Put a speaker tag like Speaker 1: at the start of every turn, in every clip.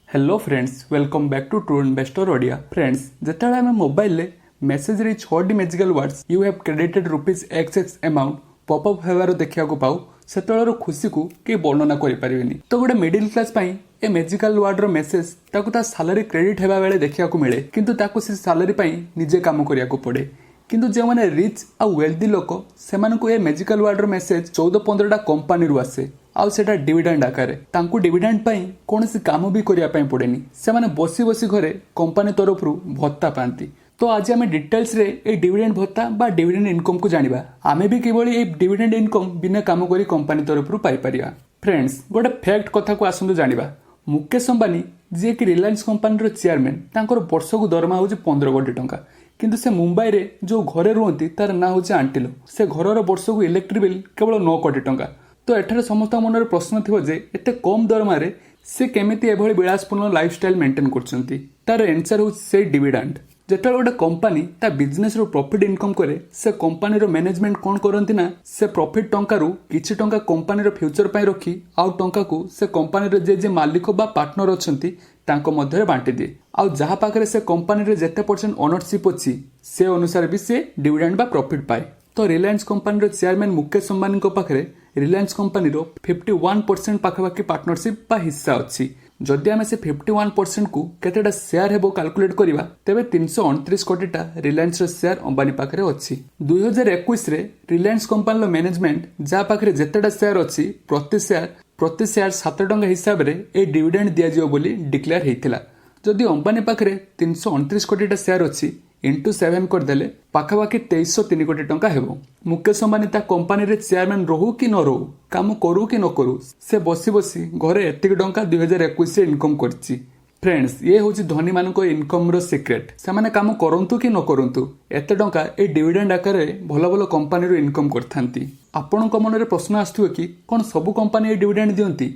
Speaker 1: Hello friends welcome back to true investor Odia. Friends जेतेबेले आम mobile रे मेसेज रे 6टी magical words you have credited rupees X amount popup हेबार देखा पाऊ सेतर खुशी को किए वर्णना करें। तो गोटे मिडिल क्लास ए मैजिकल वर्ड रो मेसेज ताकू सालारी क्रेडिट हेबा बेले देखा मिले किंतु ताकू से सालारी निजे काम करिया पड़े। किंतु जो मैंने रिच आ वेल्दी लोक से मैजिकल वर्ड रो मेसेज 14-15टा कंपनी रू आसे आउ सेटा डिविडेंड आकार तांकू डिविडेंड पाई कौन सी काम भी करिया पाई पड़ेनी से माने बसी बसी घरे कंपनी तरफ भत्ता पाती। तो आज आम डिटेल्स रे ए डिविडेंड भत्ता बा डिविडेंड इनकम को जानिबा आमे भी किबोली ए डिविडेंड इनकम बिना काम करी कंपनी तरफ पाई परिया। फ्रेंड्स गोटे फैक्ट कथा को आसंतु जानिबा। मुकेश अंबानी जी कि रिलायंस कंपनी रो चेयरमैन तांकर वर्ष को दरमा होची 15 कोटी टंका किंतु से मुंबई रे जो घरे रुहंती तार ना होची आंटिलो से घरर वर्ष को इलेक्ट्रिक बिल केवल 9 कोटी टंका। तो एठारे समस्त मन प्रश्न थी जे एते कम दरमा से केमिति एभली विलासपूर्ण लाइफस्टाइल मेंटेन करछंती। तार आंसर हो से डिविडेंड। जेते गोटे कंपनी ता बिजनेस रो प्रॉफिट इनकम करे से कंपनी रो मैनेजमेंट कोन करंती ना से प्रॉफिट टंका रू किछि टंका कंपनी रो फ्यूचर पई रखी आउ टंका को से कंपनी रो जे मालिक बा पार्टनर अछंती तांको मध्य बांटी दिए आउ जहाँ पाखे से कंपनी रे जेते परसेंट ओनरशिप अछि से अनुसार भी से डिविडेंड बा प्रॉफिट पाए। तो रिलायंस कंपनी रो चेयरमैन मुकेश अंबानी को पाखे रिलायंस कंपनी रो 51% पाखापाखि पार्टनरशिप बा हिस्सा अछि। जदि आमे से 51% को केतेटा शेयर हेबो कैलकुलेट करिवा तेबे 329 कोटीटा रिलायंस रो शेयर अंबानी पाखरे अछि। 2021 रे रिलायंस कंपनी रो मैनेजमेंट जा पाखरे जेतेटा शेयर अछि प्रति शेयर 7 टंका हिसाब रे ए डिविडेंड दिया जियो बोली डिक्लेयर हेतिला। जदि अंबानी पाखरे 329 कोटीटा शेयर अछि इंटू 7 कर देले पाखापाखि 2303 कोटी टंका हेबो। मुकेश अंबानी ता कंपनी रे चेयरमैन रहू कि न रहू काम करू कि न करू से बसी बसी घरे एतिक टंका 2021 रे इनकम करछि। फ्रेंड्स ये होची धनी मानको इनकम रो सीक्रेट से माने काम करंतु कि न करंतु एते टंका ए डिविडेंड आकार रे भलो भलो कंपनी रो इनकम करथांती। आपन को मन रे प्रश्न आस्थुवे कि कोन सब कंपनी ए डिविडेंड दियंती।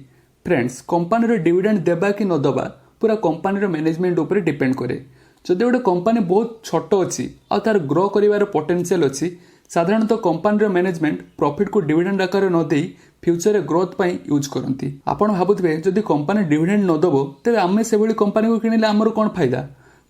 Speaker 1: फ्रेंड्स कंपनी रो डिविडेंड देबा कि न दबा पूरा कंपनी रो मैनेजमेंट ऊपर डिपेंड करे। जदि गोटे कंपनी बहुत छोट अच्छी आ तार ग्रो करिवार पोटेंशियल अच्छी साधारणतः कंपनी मैनेजमेंट प्रॉफिट को डिविडेंड आकार न दे फ्यूचर रे ग्रोथ पई यूज करंती। आपण भाबुथिबे जदि कंपनी डिविडेंड न दबो तेबे आमे से भली कंपनी को किनिले हमर कोन फायदा।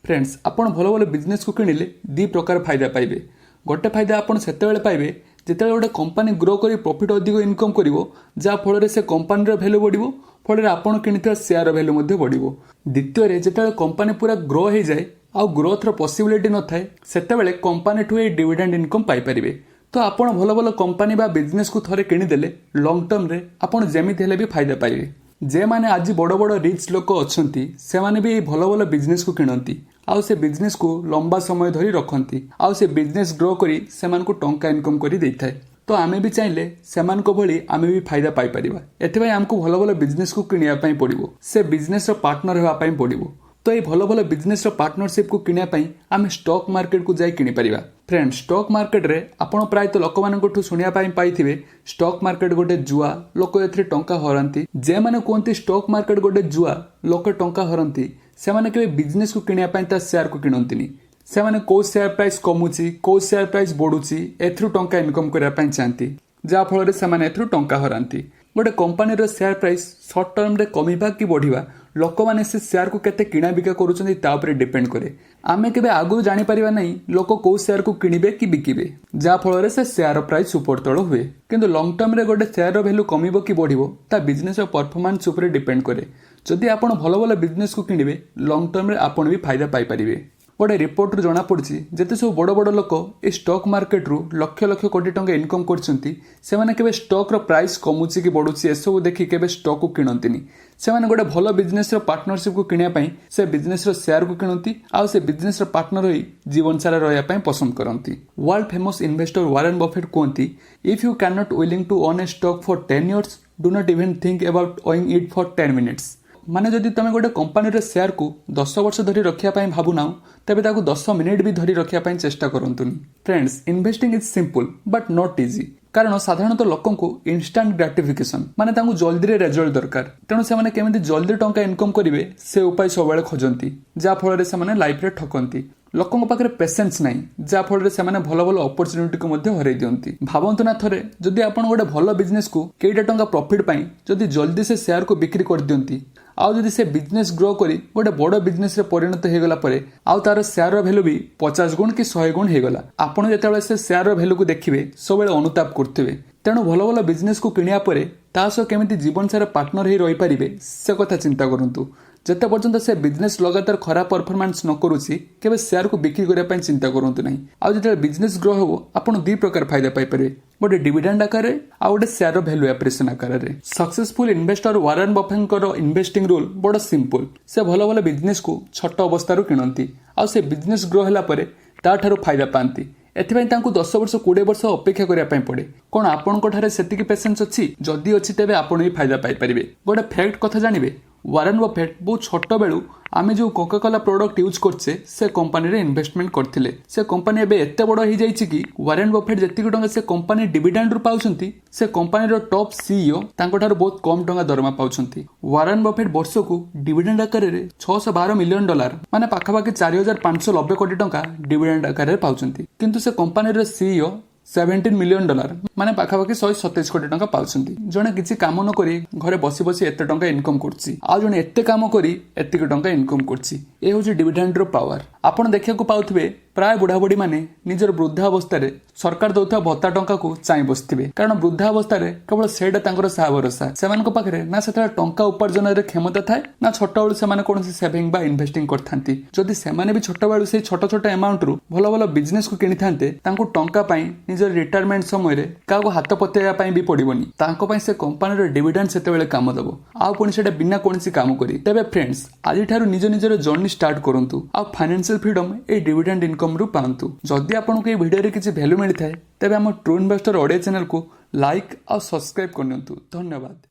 Speaker 1: फ्रेंड्स आपण भलो भलो बिजनेस को किनिले दी प्रकार फायदा पाइबे। गोटे फायदा आपण सेतेबेले पाइबे जेतेबेले गोटे कंपनी ग्रो करी प्रॉफिट अधिक इनकम करिवो जा फल रे से कंपनी रो वैल्यू बढ़िवो फल रे आपण किनिथिबा शेयर रो वैल्यू मध्ये बढ़िवो। द्वितीय रे जेतेबेले कंपनी पूरा ग्रो हे जाय आउ ग्रोथ रो पॉसिबिलिटी न थाए सेतेबेले कंपनी ठु ए डिविडेंड इनकम पाई परिबे। तो आपण भलो भलो कंपनी बा बिजनेस को थरे किनि देले लॉन्ग टर्म रे आपण जेमिति हेले भी फायदा पाइबे। जे माने आज बड़ बड़ रिच लोक अछंती से माने भी भलो भलो बिजनेस को किनंती आउ से बिजनेस को लंबा समय धरी रखंती आउ से बिजनेस ग्रो करी सेमान को टंका इनकम करी देथाय। तो आमे भी चाहिले सेमान को भली आमे भी फायदा पाई परिबा। एथि भाई हमको भलो भलो बिजनेस को किनिया पई पड़िबो से बिजनेस रो पार्टनर हेबा पई पड़िबो। तो ये भलो भलो बिजनेस रो पार्टनरशिप को किनिया पई आमे स्टॉक मार्केट को जाई किनि परिबा। फ्रेंड स्टॉक मार्केट रे आपण प्राय तो लोक मानन कोठु सुनिया पई पाइथिबे स्टॉक मार्केट गोटे जुआ लोक एथरे टंका हरंती। जे माने कोंती स्टॉक मार्केट गोटे जुआ लोक टंका हरंती से माने केबे बिजनेस को किनिया पई ता शेयर को किनंतीनी। से माने को शेयर प्राइस कमुची को शेयर प्राइस बढ़ुची एथरु टंका इनकम करिया पई चाहती जा फल रे से माने एथरु टंका हरंती। गोटे कंपनी रो शेयर प्राइस शॉर्ट टर्म रे कमिबा कि बढ़िबा लोक माने से शेयर को केते किणा बिका करूछन्ती ता ऊपर डिपेंड करे। आमे केबे आगु जानि परिबा नै लोक को शेयर को किनिबे कि बिकिबे जा फल रे से शेयर प्राइस ऊपर तळ हुए। किंतु लॉन्ग टर्म रे गोटे शेयर रो वैल्यू कमिबो कि बढ़िबो ता बिजनेस रो परफॉर्मेंस ऊपर डिपेंड करे। जदि आपण भलो भलो बिजनेस को किनिबे लॉन्ग टर्म रे आपण भी फायदा पाई परिबे। गोटे रिपोर्ट रु जना पड़ी जेते सब बड़ बड़ लोक ए स्टॉक मार्केट रु लक्ष लक्ष कोटी टंका इनकम करछंती से माने केबे स्टॉक रो प्राइस कमुची कि बढ़ुची एसबू देखि केबे स्टॉक को किनंतीनी। से माने गोटे भलो बिजनेस रो पार्टनरशिप को किनिया पई से बिजनेस रो शेयर को किनंती आ से बिजनेस रो पार्टनर होई जीवन सारा रहया पई पसंद करंती। World famous investor Warren Buffett कहती if you can not willing to own a stock for 10 years do not even think about owning it for 10 minutes। माने जदि तमे गोटे कंपनी रे शेयर को 10 वर्ष धरी रखिया पई भाबु नाउ तबे ताकू 10 मिनिट भी धरी रखिया पई चेष्टा करंतुनी। Friends investing is simple but not easy कारण साधारणतः लोकन को इंस्टेंट ग्रेटिफिकेशन माने तांकू जल्दी रे रिजल्ट दरकार तेणु से माने केमिति जल्दी टंका इनकम करिवे से उपाय सबले खोजंती जा फल रे से माने लाइफ रे ठकंती। लोकन पाखरे पेशेंस नाही जा फल रे से माने भलो भलो अपॉर्चुनिटी को मध्ये हरै दियंती। भाबंतु ना थरे जदि आपण गोटे भलो बिजनेस को केइटा टंका प्रॉफिट पई जदि जल्दी से शेयर को बिक्री कर दियंती आउ जदि से बिजनेस ग्रो करी गोटे बड़ बिजनेस रे परिणत हो गला परे आउ तार शेयर वैल्यू भी 50 गुण कि 100 गुण हो गला आपण जेतेबेले से शेयर वैल्यू को देखिबे सब अनुताप करथिबे तेणु भल भल बिजनेस को किनिया परे ता सह केमिति जीवन सारा पार्टनर ही रही पारिबे से कथा चिंता करंतु जते पर्यंत से बिजनेस लगातार खराब परफॉर्मेंस न करूची केबे शेयर को बिक्री करिया पय चिंता करंतु नहीं आ जते बिजनेस ग्रो हो आपण दुई प्रकार फायदा पाई परिबे गोटे डिविडेंड आकार आ गोटे शेयर वैल्यू एप्रिसिएशन आकार रे सक्सेसफुल इन्वेस्टर वारेन बफेटर इन्वेस्टिंग रूल बड़ सिंपल से भल भल बिजनेस को छोट अवस्था किणती आ से बिजनेस ग्रो होला परे ता ठारू फायदा पाती एथिपाई तांकु 10 वर्ष 20 वर्ष अपेक्षा करिया पय पड़े कोन आपनको ठारे सेतिकी पेशेंस अछि जदि अछि तेबे आपण ही फायदा पाई परिबे गोटे फैक्ट कथा जानिबे वारेन बफेट बहुत छोट बेलू आमे जो कोका कोला प्रोडक्ट यूज करछे से कंपनी रे इन्वेस्टमेंट करथिले से कंपनी एबे एते बड़ हो जाईछि कि वारेन बफेट जेतिक टंका से कंपनी डिविडेंड रु पाउछंती से कंपनी रो टॉप सीईओ तांको ठार बहुत कम टंका दरमा पाउछंती वारेन बफेट वर्ष को डिविडेंड आकार रे $612 मिलियन माने पाखापाखि 4590 कोटी टंका डिविडेंड आकार रे पाउछंती किंतु से कंपनी रो सीईओ $17 मिलियन माने पाखापाखि 127 कोटी टंका पाउछंती जणे किछि काम न करी घरे बसी बसी एते टंका इनकम करछि आ जणे एते काम करी एतिक टंका इनकम करछि ए होछि डिविडेंड रो पावर आपण देखिया को पाउथिबे प्राय बुढ़ाबुढ़ी माने निजर वृद्धावस्था रे सरकार दउथा भत्ता टंका को चाहि बसथिबे कारण वृद्धावस्था रे केवल सेडा तांकर सहा भरोसा सेमान को पाखरे ना सेता टंका उपार्जन रे क्षमता थाए ना छोट बेलू सेमाने कोनसी सेविंग बा इन्वेस्टिंग करथांती जदि सेमाने भी छोट बेलू से छोट छोट अमाउंट रु भल भल बिजनेस को किनिथांते तांको टंका पई निजर रिटायरमेंट समय रे काको हाथ पतेया पई भी पड़िबोनी तांको पई से कंपनी रो डिविडेंड सेते बेले काम दबो आ पुनी सेटा बिना कोनसी काम करी तबे फ्रेंड्स आजि ठारू निज निजर जर्नी स्टार्ट करंतु आ फाइनेंशियल फ्रीडम ए डिविडेंड इनकम रु पांतु जदि आपनको ए वीडियो रे किछि वैल्यू मिलि थाए तबे हम ट्रू इन्वेस्टर ऑडियो चैनल को लाइक और सब्सक्राइब करनियंतु धन्यवाद।